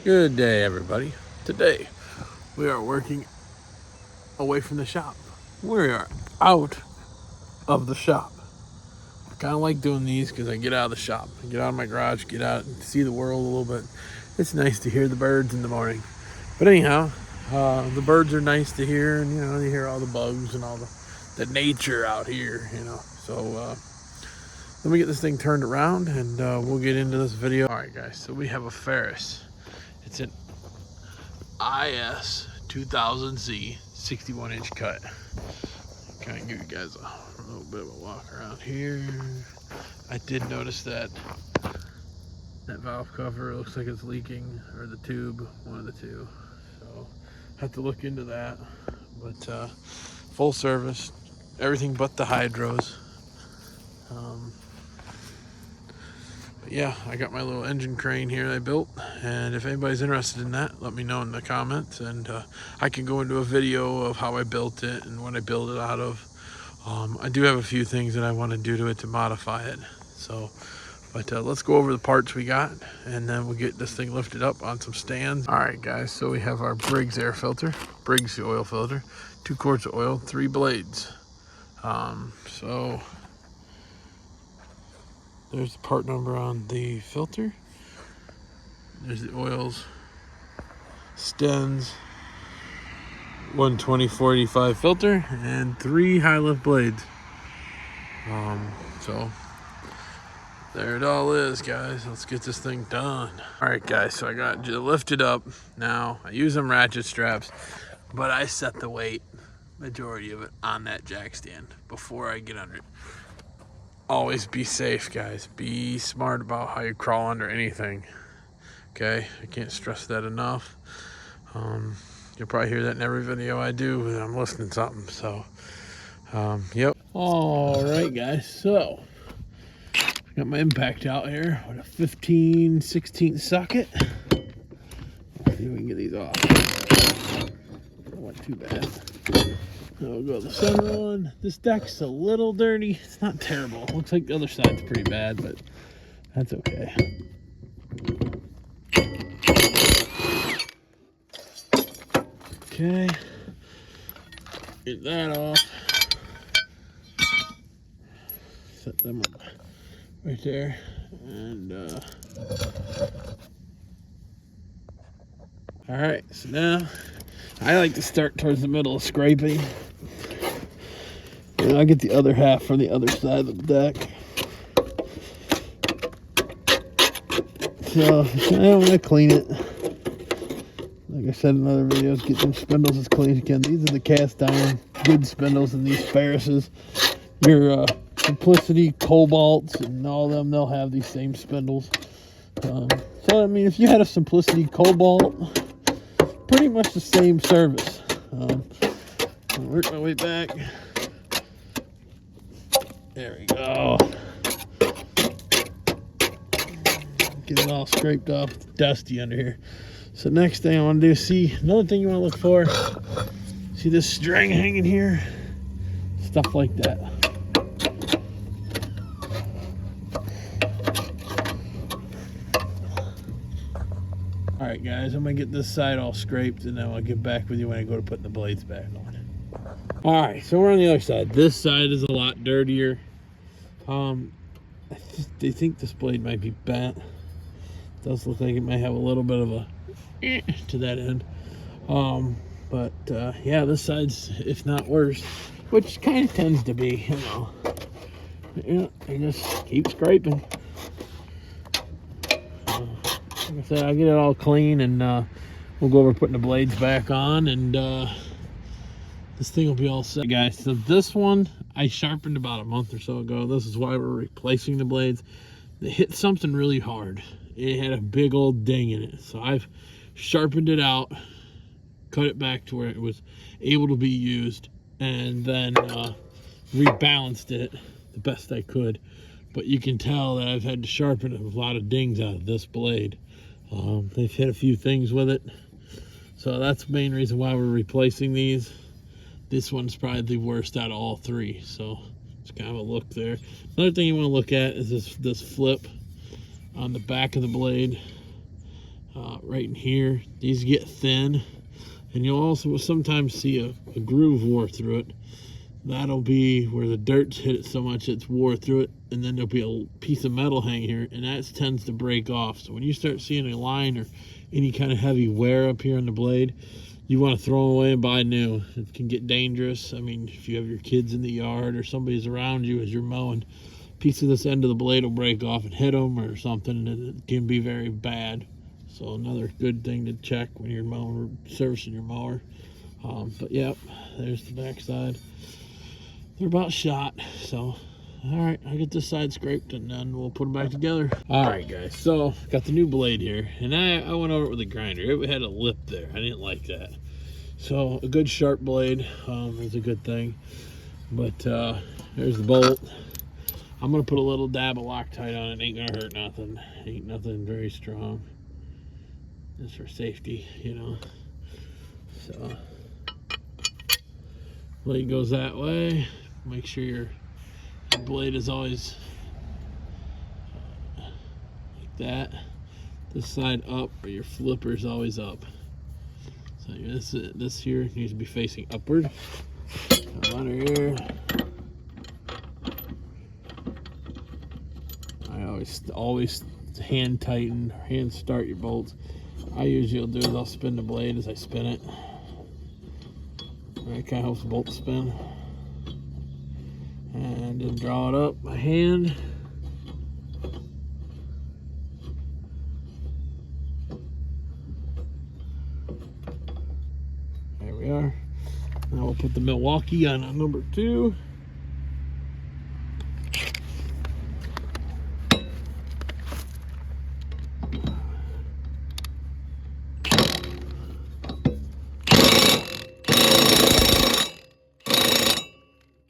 Good day, everybody. Today we are working away from the shop. We are out of the shop. I kind of like doing these because I get out of the shop, I get out of my garage, get out and see the world a little bit. It's nice to hear the birds in the morning. But anyhow, the birds are nice to hear, and you hear all the bugs and all the nature out here. So let me get this thing turned around, and we'll get into this video. All right, guys. So we have a Ferris. It's an IS 2000Z 61-inch cut. Kind of give you guys a little bit of a walk around here. I did notice that valve cover looks like it's leaking, or the tube, one of the two. So have to look into that. But full service, everything but the hydros. But yeah, I got my little engine crane here I built, and if anybody's interested in that, let me know in the comments, and I can go into a video of how I built it and what I built it out of. I do have a few things that I want to do to it to modify it. But let's go over the parts we got, and then we'll get this thing lifted up on some stands. All right, guys, so we have our Briggs air filter, Briggs oil filter, 2 quarts of oil, 3 blades. So there's the part number on the filter. There's the oils, Stens, 120/485 filter, and 3 high lift blades. So there it all is, guys. Let's get this thing done. All right, guys, so I got it lifted up. Now I use them ratchet straps, but I set the weight, majority of it, on that jack stand before I get under it. Always be safe, guys. Be smart about how you crawl under anything. Okay, I can't stress that enough. You'll probably hear that in every video I do when I'm lifting something. So, yep. All right, guys. So, got my impact out here with a 15/16 socket. Let's see if we can get these off. Don't want too bad. We'll go to the center one. This deck's a little dirty. It's not terrible. Looks like the other side's pretty bad, but that's okay. Okay. Get that off. Set them up right there. And all right, so now I like to start towards the middle of scraping. And I'll get the other half from the other side of the deck. So I want to clean it. Like I said in other videos, get them spindles as clean as you can. These are the cast iron good spindles, and these Ferrises. Your Simplicity, Cobalts, and all of them, they'll have these same spindles. So I mean, if you had a Simplicity Cobalt, pretty much the same service. I'll work my way back. There we go. Get it all scraped off. It's dusty under here. So next thing I want to do, see, another thing you want to look for, see this string hanging here? Stuff like that. All right, guys, I'm going to get this side all scraped, and then I'll get back with you when I go to putting the blades back on. All right, so we're on the other side. This side is a lot dirtier. I think this blade might be bent. It does look like it might have a little bit of a to that end. But yeah, this side's, if not worse, which kind of tends to be, you just keep scraping. Like I said, I'll get it all clean, and we'll go over putting the blades back on, and this thing will be all set, guys. So this one I sharpened about a month or so ago. This is why we're replacing the blades. They hit something really hard. It had a big old ding in it, so I've sharpened it out, cut it back to where it was able to be used, and then rebalanced it the best I could. But you can tell that I've had to sharpen a lot of dings out of this blade. They've hit a few things with it, so that's the main reason why we're replacing these. This one's probably the worst out of all 3, so it's kind of a look there. Another thing you want to look at is this flip on the back of the blade. right in here. These get thin, and you'll also sometimes see a groove wore through it. That'll be where the dirt's hit it so much it's wore through it, and then there'll be a piece of metal hanging here, and that tends to break off. So when you start seeing a line or any kind of heavy wear up here on the blade, you want to throw them away and buy new. It can get dangerous. I mean, if you have your kids in the yard or somebody's around you as you're mowing, a piece of this end of the blade will break off and hit them or something, and it can be very bad. So another good thing to check when you're mowing or servicing your mower. But yep, there's the back side. They're about shot. So all right, I'll get this side scraped and then we'll put them back together. All right, guys, so got the new blade here, and I went over it with a grinder. It had a lip there. I didn't like that. So a good sharp blade is a good thing. But there's the bolt. I'm gonna put a little dab of Loctite on it. Ain't gonna hurt nothing. Ain't nothing very strong. Just for safety, you know. So blade goes that way. Make sure your blade is always like that. This side up, or your flipper is always up. So this here needs to be facing upward. Under here. I always hand tighten, hand start your bolts. I usually will do is I'll spin the blade as I spin it. That kind of helps the bolt spin. And then draw it up by hand. There we are. Now we'll put the Milwaukee on number 2.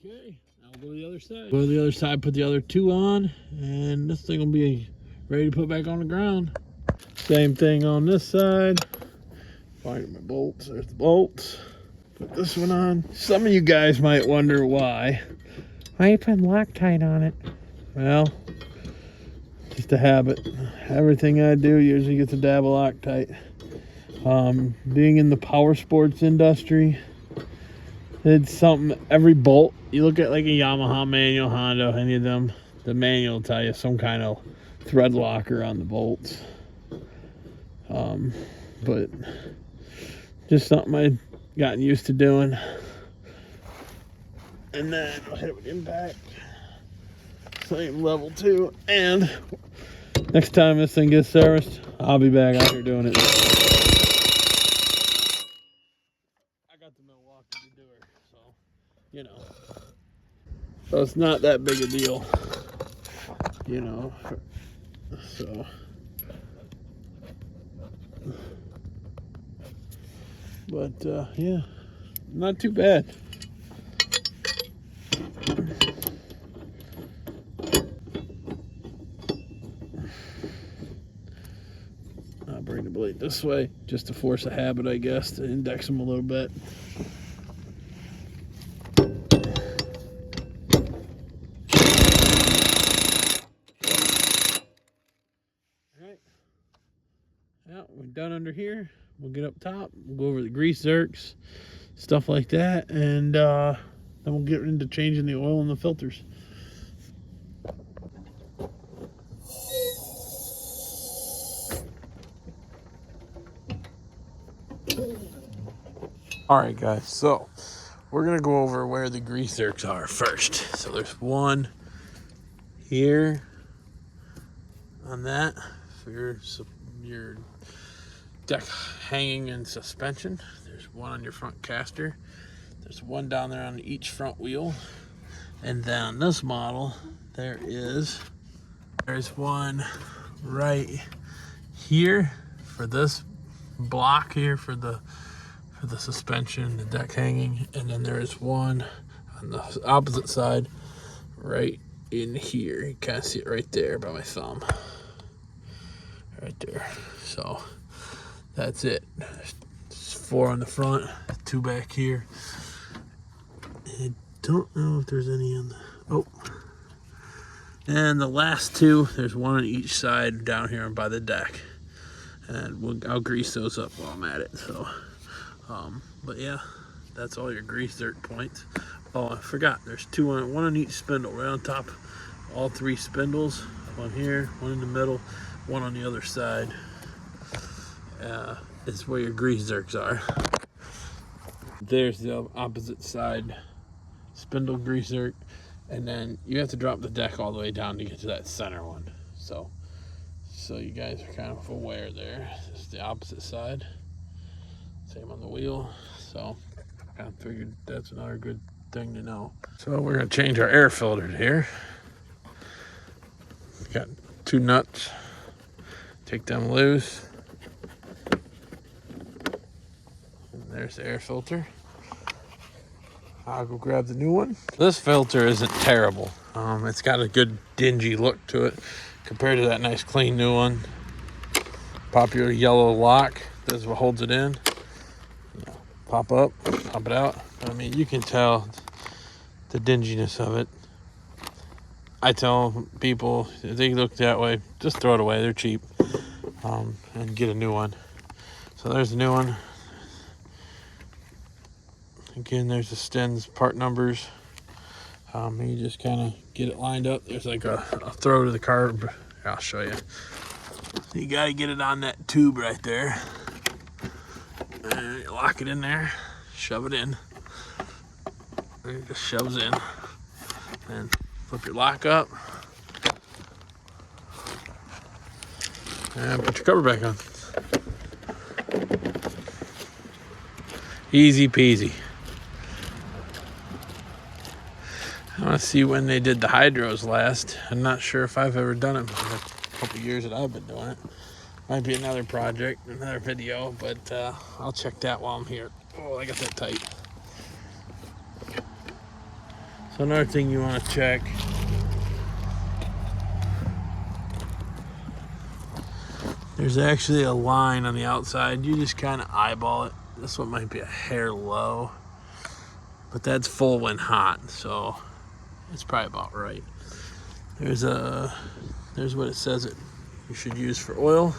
Okay, now we'll go to the other side. Go to the other side, put the other 2 on, and this thing will be ready to put back on the ground. Same thing on this side. Find my bolts. There's the bolts. Put this one on. Some of you guys might wonder why. Why you putting Loctite on it? Well, just a habit. Everything I do usually gets a dab of Loctite. Being in the power sports industry, it's something, every bolt, you look at like a Yamaha manual, Honda, any of them, the manual will tell you some kind of thread locker on the bolts. But just something I've gotten used to doing. And then I'll hit it with impact. Same level too. And next time this thing gets serviced, I'll be back out here doing it. I got the Milwaukee to do it, so you know. So it's not that big a deal, you know. So but yeah, not too bad. I'll bring the blade this way just to force a habit, I guess, to index them a little bit. Alright, yeah, we're done under here. We'll get up top, we'll go over the grease zerks, stuff like that, and then we'll get into changing the oil and the filters. Alright guys, so we're going to go over where the grease zerks are first. So there's one here on that for your deck hanging and suspension. There's one on your front caster. There's one down there on each front wheel. And then on this model, there's one right here for this block here for the suspension, the deck hanging, and then there's one on the opposite side right in here. You can't see it right there by my thumb. Right there. So that's it. There's 4 on the front, 2 back here. I don't know if there's any on the, oh. And the last 2, there's one on each side down here by the deck. and I'll grease those up while I'm at it. So, but yeah, that's all your grease zerk points. Oh, I forgot, there's one on each spindle, right on top. All 3 spindles, one here, one in the middle, one on the other side. Is where your grease zerks are. There's the opposite side spindle grease zerk, and then you have to drop the deck all the way down to get to that center one. So you guys are kind of aware there. This is the opposite side. Same on the wheel. So I figured that's another good thing to know. So we're gonna change our air filter here. Got 2 nuts. Take them loose. And there's the air filter. I'll go grab the new one. This filter isn't terrible. It's got a good dingy look to it compared to that nice clean new one. Pop your yellow lock. This is what holds it in. Pop up, pop it out. I mean, you can tell the dinginess of it. I tell people, if they look that way, just throw it away. They're cheap. And get a new one. So there's the new one. Again, there's the Sten's part numbers. You just kind of get it lined up. There's like a throw to the carb. Here, I'll show you. You got to get it on that tube right there. And you lock it in there. Shove it in. And it just shoves in. And flip your lock up. And put your cover back on. Easy peasy. I want to see when they did the hydros last. I'm not sure if I've ever done it in the couple years that I've been doing it. Might be another project, another video, but I'll check that while I'm here. Oh, I got that tight. So another thing you want to check. There's actually a line on the outside. You just kind of eyeball it. This one might be a hair low, but that's full when hot, so it's probably about right. There's what it says it you should use for oil.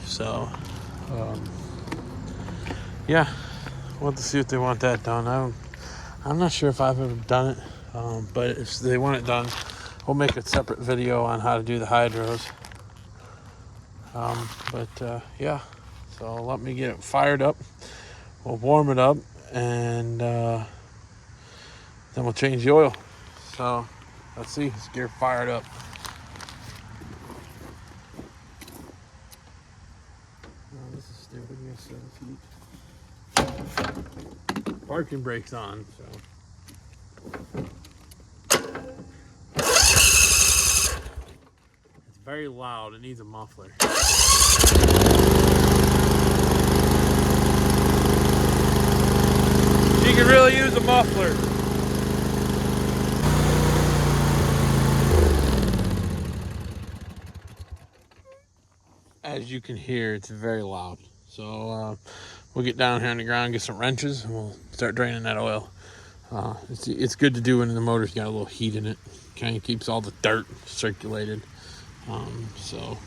So, yeah, we'll have to see if they want that done. I'm not sure if I've ever done it, but if they want it done, we'll make a separate video on how to do the hydros. Yeah, so let me get it fired up. We'll warm it up, and then we'll change the oil. So let's see, let's get it fired up. Oh, this is stupid. We have 7 feet. Parking brake's on, so. It's very loud. It needs a muffler. You can really use a muffler. As you can hear, it's very loud. So we'll get down here on the ground, get some wrenches, and we'll start draining that oil. It's good to do when the motor's got a little heat in it. Kind of keeps all the dirt circulated. So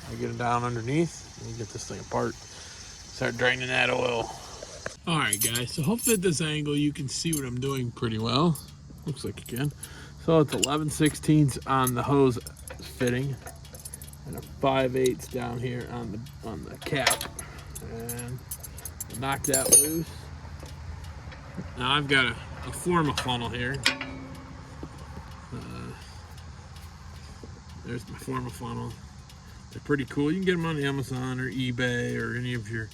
I get it down underneath and get this thing apart. Start draining that oil. Alright guys, so hopefully at this angle you can see what I'm doing pretty well. Looks like you can. So it's 11/16 on the hose fitting and a 5/8 down here on the cap. And knock that loose. Now I've got a Forma funnel here. There's my Forma funnel. They're pretty cool. You can get them on Amazon or eBay or any of your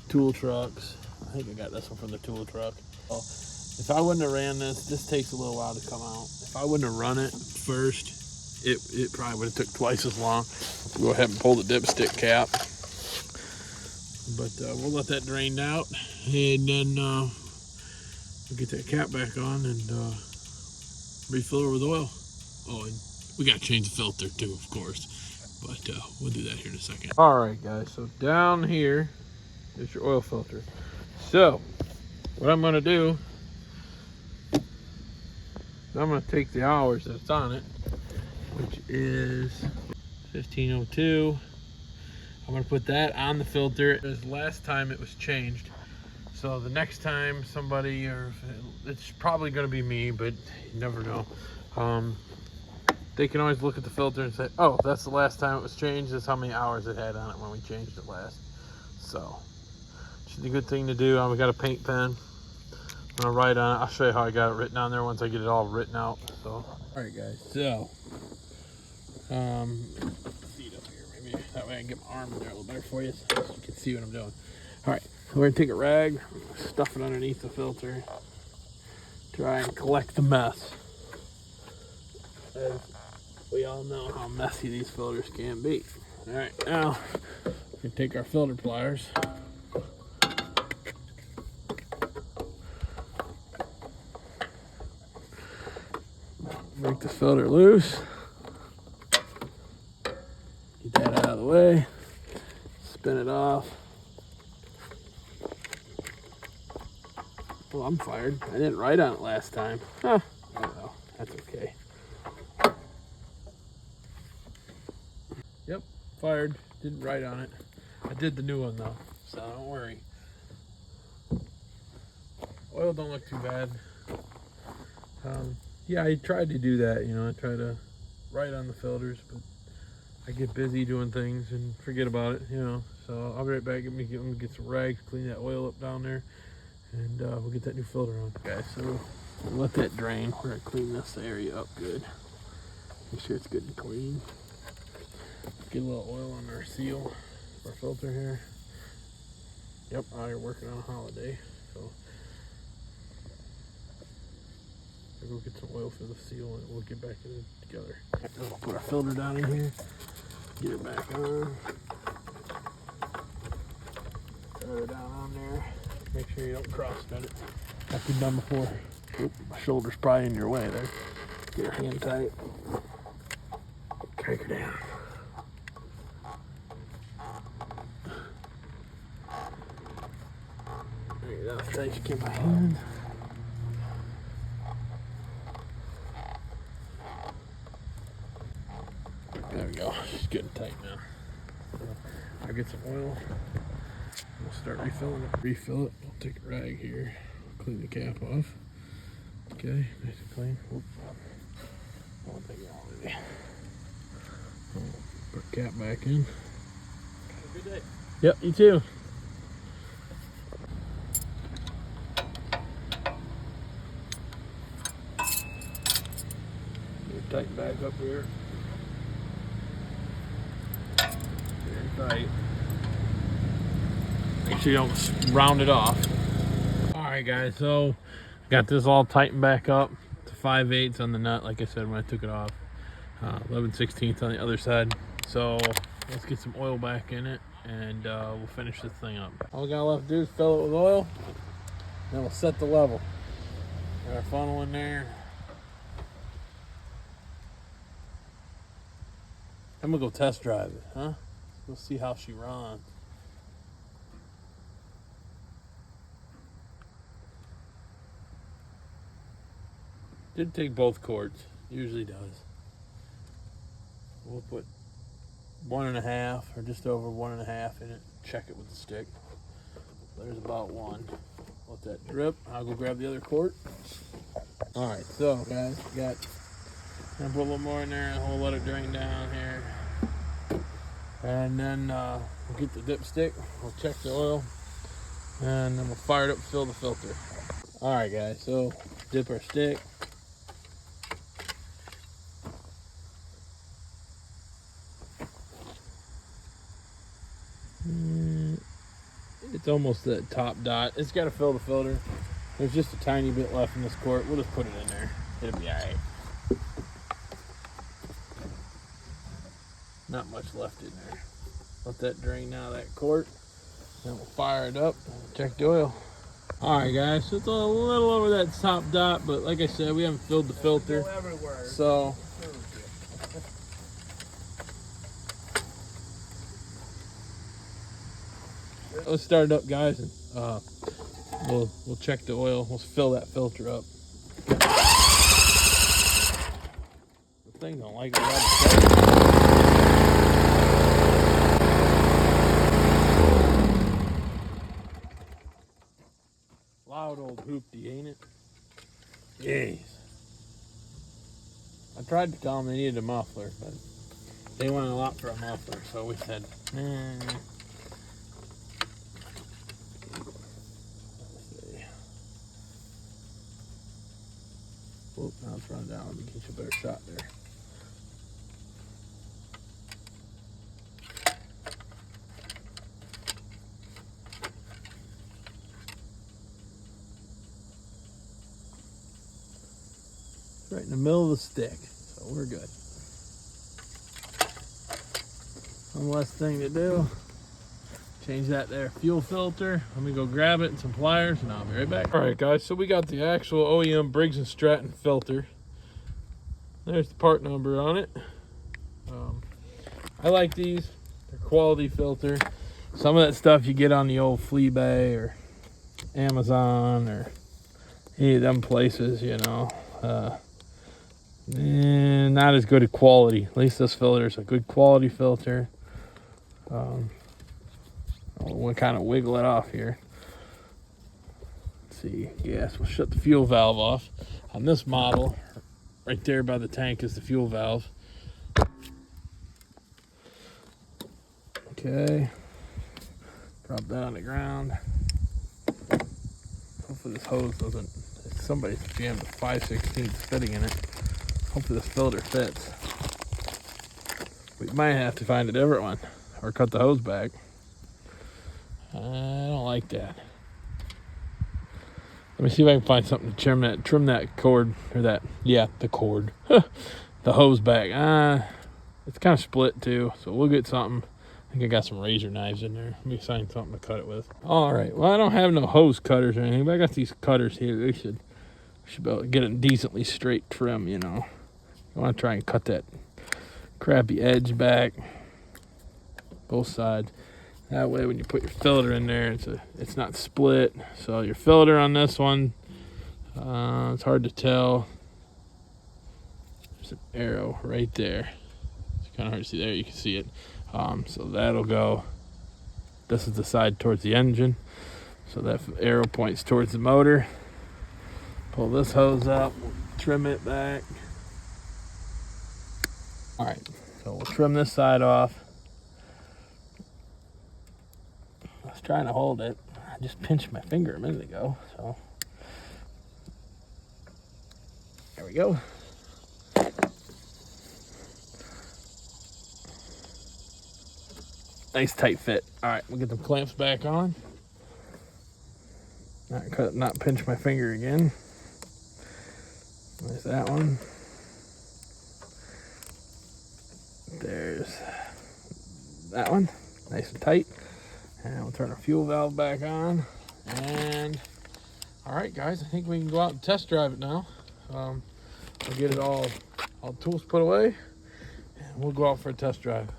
tool trucks. I think I got this one from the tool truck. Well, if I wouldn't have ran this takes a little while to come out. If I wouldn't have run it first, it probably would have took twice as long. Go ahead and pull the dipstick cap. But we'll let that drain out, and then we'll get that cap back on and refill it with oil. Oh, and we got to change the filter too, of course. But we'll do that here in a second. All right, guys. So down here is your oil filter. So what I'm going to do, I'm going to take the hours that's on it, which is 1502, I'm gonna put that on the filter. As last time it was changed. So the next time somebody, or it's probably gonna be me, but you never know. They can always look at the filter and say, oh, that's the last time it was changed. That's how many hours it had on it when we changed it last. So, it's a good thing to do. I've got a paint pen. I'm gonna write on it. I'll show you how I got it written on there once I get it all written out. So, all right, guys. So, feet up here, maybe that way I can get my arm in there a little better for you, so you can see what I'm doing. All right, so we're gonna take a rag, stuff it underneath the filter, try and collect the mess. As we all know how messy these filters can be. All right, now we take our filter pliers. Break the filter loose. Get that out of the way. Spin it off. Well, I'm fired. I didn't write on it last time. Huh. Oh well, that's okay. Yep, fired. Didn't write on it. I did the new one though, so don't worry. Oil don't look too bad. Yeah, I tried to do that, you know, I try to write on the filters, but I get busy doing things and forget about it, you know. So I'll be right back. Let me get some rags, clean that oil up down there, and we'll get that new filter on. Guys, so let that drain. We're gonna clean this area up good. Make sure it's good and clean. Get a little oil on our seal, our filter here. Yep, out here working on a holiday, so I'll go get some oil for the seal and we'll get back in it together. We'll put our filter down in here, get it back on. Throw it down on there. Make sure you don't cross thread it. Like we've done before. Oop, my shoulder's probably in your way there. Get your hand tight. Crank her down. There you go. Try to get my hand. There we go. She's getting tight now. So I'll get some oil. We'll start refilling it. Refill it. We'll take a rag here. Clean the cap off. Okay, nice and clean. Whoop. I'll take it all in. Put the cap back in. Have a good day. Yep, you too. Tighten back up here. Very tight. Make sure you don't round it off. Alright guys, so got this all tightened back up to 5/8 on the nut, like I said when I took it off. 11/16 on the other side. So let's get some oil back in it and we'll finish this thing up. All we got left to do is fill it with oil. Then we'll set the level. Got our funnel in there. I'm gonna go test drive it, huh? We'll see how she runs. Did take both cords, usually does. We'll put 1.5 or just over 1.5 in it. Check it with the stick. There's about 1. Let that drip. I'll go grab the other quart. All right, so guys, we got. I'm gonna put a little more in there and we'll let it drain down here. And then we'll get the dipstick, we'll check the oil, and then we'll fire it up, fill the filter. All right guys, so dip our stick. It's almost that top dot. It's got to fill the filter. There's just a tiny bit left in this quart. We'll just put it in there. It'll be all right. Not much left in there. Let that drain out of that quart. Then we'll fire it up and check the oil. All right, guys. So it's a little over that top dot, but like I said, we haven't filled the filter. So let's start it up, guys, and we'll check the oil. We'll fill that filter up. The thing don't like it. hoopty, ain't it? Jeez. I tried to tell them they needed a muffler, but they wanted a lot for a muffler, so we said, Let's see. Oop, now it's running down. Let me get you a better shot there. Right in the middle of the stick, so we're good. One less thing to do. Change that there fuel filter. Let me go grab it and some pliers, and I'll be right back. All right, guys, so we got the actual OEM Briggs & Stratton filter. There's the part number on it. I like these. They're quality filter. Some of that stuff you get on the old Fleabay or Amazon or any of them places, you know. Not as good a quality. At least this filter is a good quality filter. We'll kind of wiggle it off here. Let's see. Yes, we'll shut the fuel valve off. On this model, right there by the tank is the fuel valve. Okay. Drop that on the ground. Hopefully this hose doesn't, somebody's jammed a 5/16 fitting in it. Hopefully this filter fits. We might have to find a different one or cut the hose back. I don't like that. Let me see if I can find something to trim that cord, or that, yeah, the cord, the hose back. It's kind of split too, so we'll get something. I think I got some razor knives in there. Let me find something to cut it with. All right, well, I don't have no hose cutters or anything, but I got these cutters here. They should be able to get it decently straight trim, you know. I want to try and cut that crappy edge back, both sides. That way when you put your filter in there, it's not split. So your filter on this one, it's hard to tell. There's an arrow right there. It's kind of hard to see. There you can see it. So that'll go. This is the side towards the engine. So that arrow points towards the motor. Pull this hose up, trim it back. All right, so we'll trim this side off. I was trying to hold it. I just pinched my finger a minute ago, so. There we go. Nice tight fit. All right, we'll get the clamps back on. Not pinch my finger again. There's that one. There's that one. Nice and tight. And we'll turn our fuel valve back on. And all right, guys, I think we can go out and test drive it now. We'll get it all tools put away, and we'll go out for a test drive.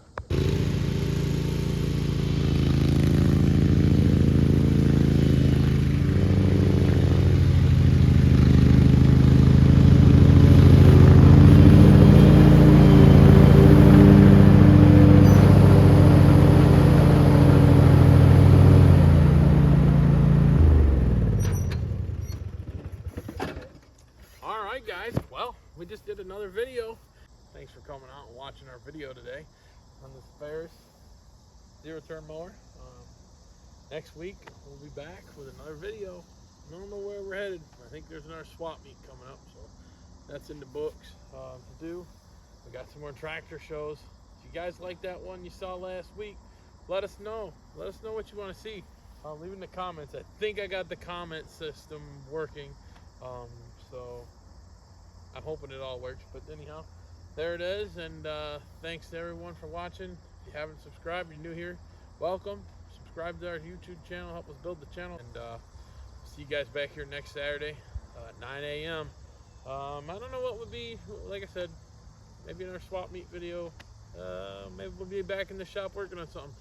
Guys, well, we just did another video. Thanks for coming out and watching our video today on this Ferris zero-turn mower. Next week we'll be back with another video. I don't know where we're headed. I think there's another swap meet coming up, so that's in the books to do. We got some more tractor shows. If you guys like that one you saw last week, let us know. Let us know what you want to see. Leave in the comments. I think I got the comment system working, so I'm hoping it all works. But anyhow, there it is. And thanks to everyone for watching. If you haven't subscribed, you're new here, welcome. Subscribe to our YouTube channel, help us build the channel. And see you guys back here next Saturday at 9 a.m. I don't know what would be, like I said, maybe another swap meet video. Maybe we'll be back in the shop working on something.